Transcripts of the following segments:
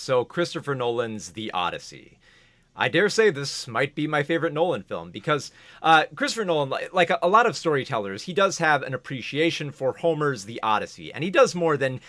so Christopher Nolan's The Odyssey. I dare say this might be my favorite Nolan film because Christopher Nolan, like a lot of storytellers, he does have an appreciation for Homer's The Odyssey, and he does more than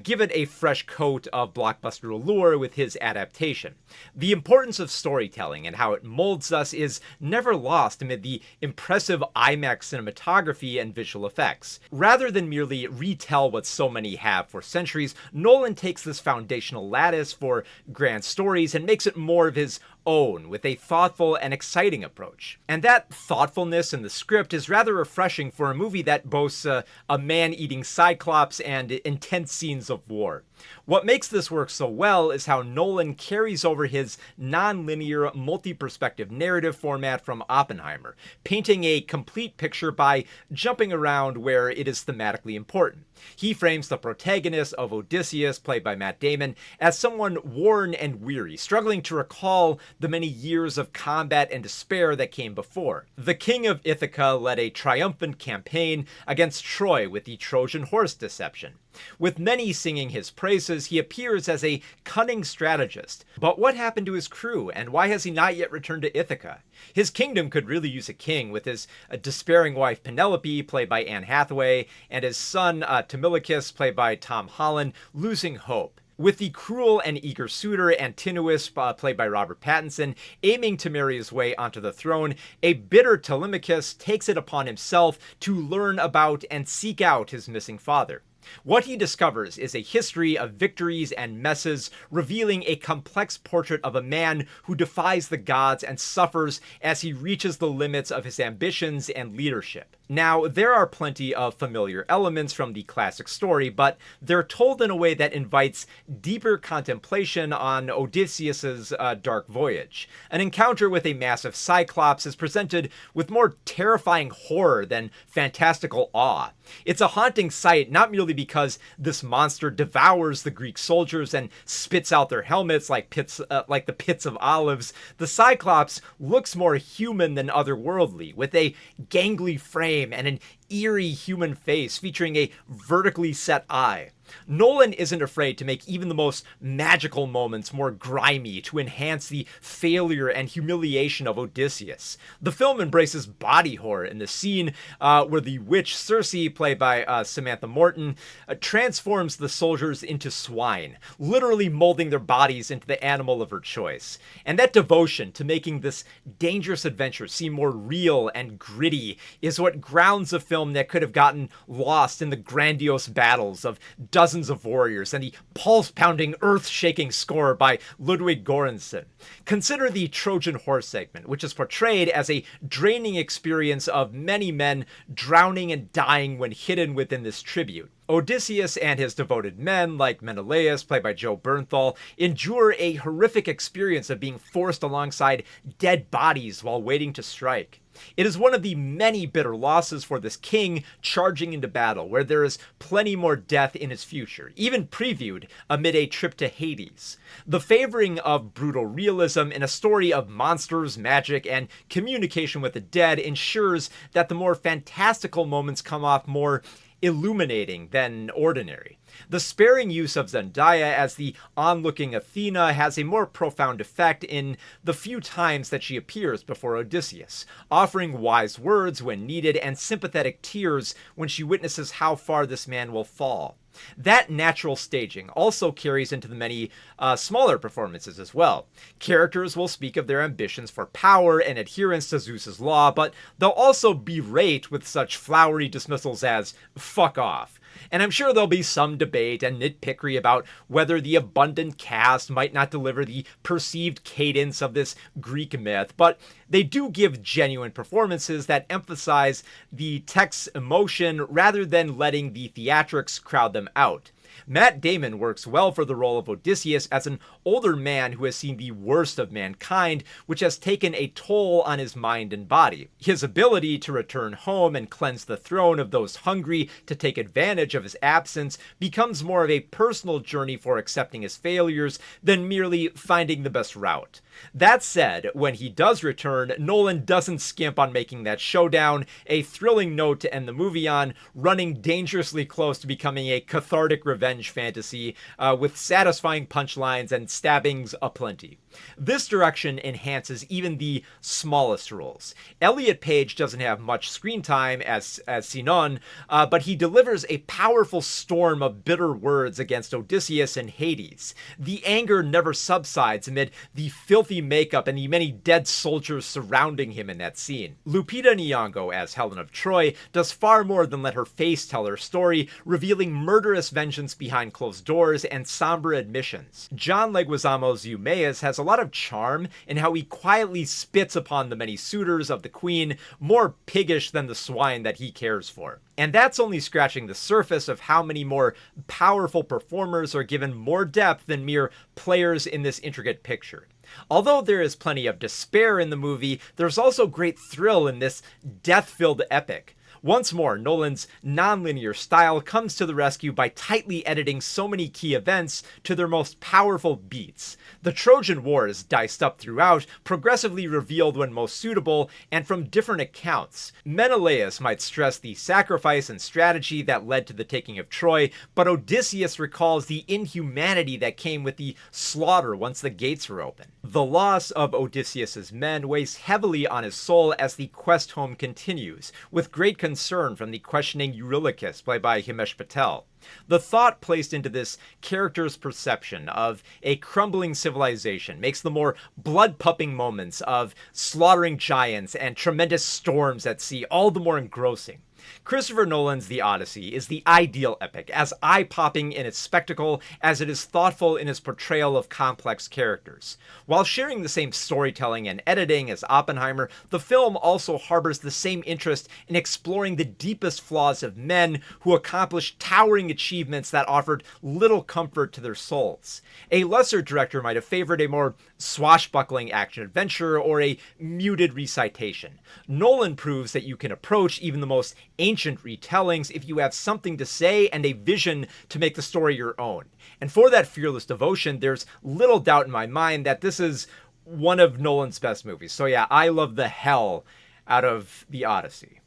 give it a fresh coat of blockbuster allure with his adaptation. The importance of storytelling and how it molds us is never lost amid the impressive IMAX cinematography and visual effects. Rather than merely retell what so many have for centuries, Nolan takes this foundational lattice for grand stories and makes it more of his own with a thoughtful and exciting approach. And that thoughtfulness in the script is rather refreshing for a movie that boasts a man-eating cyclops and intense scenes of war. What makes this work so well is how Nolan carries over his non-linear, multi-perspective narrative format from Oppenheimer, painting a complete picture by jumping around where it is thematically important. He frames the protagonist of Odysseus, played by Matt Damon, as someone worn and weary, struggling to recall the many years of combat and despair that came before. The king of Ithaca led a triumphant campaign against Troy with the Trojan horse deception. With many singing his praises, he appears as a cunning strategist. But what happened to his crew, and why has he not yet returned to Ithaca? His kingdom could really use a king, with his despairing wife Penelope, played by Anne Hathaway, and his son Tamilocus, played by Tom Holland, losing hope. With the cruel and eager suitor Antinous, played by Robert Pattinson, aiming to marry his way onto the throne, a bitter Telemachus takes it upon himself to learn about and seek out his missing father. What he discovers is a history of victories and messes, revealing a complex portrait of a man who defies the gods and suffers as he reaches the limits of his ambitions and leadership. Now, there are plenty of familiar elements from the classic story, but they're told in a way that invites deeper contemplation on Odysseus's dark voyage. An encounter with a massive cyclops is presented with more terrifying horror than fantastical awe. It's a haunting sight, not merely because this monster devours the Greek soldiers and spits out their helmets like the pits of olives. The Cyclops looks more human than otherworldly, with a gangly frame and an eerie human face featuring a vertically set eye. Nolan isn't afraid to make even the most magical moments more grimy to enhance the failure and humiliation of Odysseus. The film embraces body horror in the scene where the witch Circe, played by Samantha Morton, transforms the soldiers into swine, literally molding their bodies into the animal of her choice. And that devotion to making this dangerous adventure seem more real and gritty is what grounds a film that could have gotten lost in the grandiose battles of dozens of warriors and the pulse-pounding, earth-shaking score by Ludwig Göransson. Consider the Trojan horse segment, which is portrayed as a draining experience of many men drowning and dying when hidden within this tribute. Odysseus and his devoted men, like Menelaus, played by Joe Bernthal, endure a horrific experience of being forced alongside dead bodies while waiting to strike. It is one of the many bitter losses for this king charging into battle, where there is plenty more death in his future, even previewed amid a trip to Hades. The favoring of brutal realism in a story of monsters, magic, and communication with the dead ensures that the more fantastical moments come off more illuminating than ordinary. The sparing use of Zendaya as the onlooking Athena has a more profound effect in the few times that she appears before Odysseus, offering wise words when needed and sympathetic tears when she witnesses how far this man will fall. That natural staging also carries into the many smaller performances as well. Characters will speak of their ambitions for power and adherence to Zeus's law, but they'll also berate with such flowery dismissals as "fuck off." And I'm sure there'll be some debate and nitpickery about whether the abundant cast might not deliver the perceived cadence of this Greek myth, but they do give genuine performances that emphasize the text's emotion rather than letting the theatrics crowd them out. Matt Damon works well for the role of Odysseus as an older man who has seen the worst of mankind, which has taken a toll on his mind and body. His ability to return home and cleanse the throne of those hungry to take advantage of his absence becomes more of a personal journey for accepting his failures than merely finding the best route. That said, when he does return, Nolan doesn't skimp on making that showdown a thrilling note to end the movie on, running dangerously close to becoming a cathartic revenge revenge fantasy with satisfying punchlines and stabbings aplenty. This direction enhances even the smallest roles. Elliot Page doesn't have much screen time as Sinon, but he delivers a powerful storm of bitter words against Odysseus and Hades. The anger never subsides amid the filthy makeup and the many dead soldiers surrounding him in that scene. Lupita Nyong'o as Helen of Troy does far more than let her face tell her story, revealing murderous vengeance behind closed doors and somber admissions. John Leguizamo's Eumaeus has a lot of charm in how he quietly spits upon the many suitors of the queen, more piggish than the swine that he cares for. And that's only scratching the surface of how many more powerful performers are given more depth than mere players in this intricate picture. Although there is plenty of despair in the movie, there's also great thrill in this death-filled epic. Once more, Nolan's non-linear style comes to the rescue by tightly editing so many key events to their most powerful beats. The Trojan War is diced up throughout, progressively revealed when most suitable, and from different accounts. Menelaus might stress the sacrifice and strategy that led to the taking of Troy, but Odysseus recalls the inhumanity that came with the slaughter once the gates were open. The loss of Odysseus's men weighs heavily on his soul as the quest home continues, with great concern from the questioning Eurylochus, played by Himesh Patel. The thought placed into this character's perception of a crumbling civilization makes the more blood-pumping moments of slaughtering giants and tremendous storms at sea all the more engrossing. Christopher Nolan's The Odyssey is the ideal epic, as eye-popping in its spectacle as it is thoughtful in its portrayal of complex characters. While sharing the same storytelling and editing as Oppenheimer, the film also harbors the same interest in exploring the deepest flaws of men who accomplished towering achievements that offered little comfort to their souls. A lesser director might have favored a more swashbuckling action-adventure or a muted recitation. Nolan proves that you can approach even the most ancient retellings if you have something to say and a vision to make the story your own. And for that fearless devotion, there's little doubt in my mind that this is one of Nolan's best movies. So yeah, I love the hell out of The Odyssey.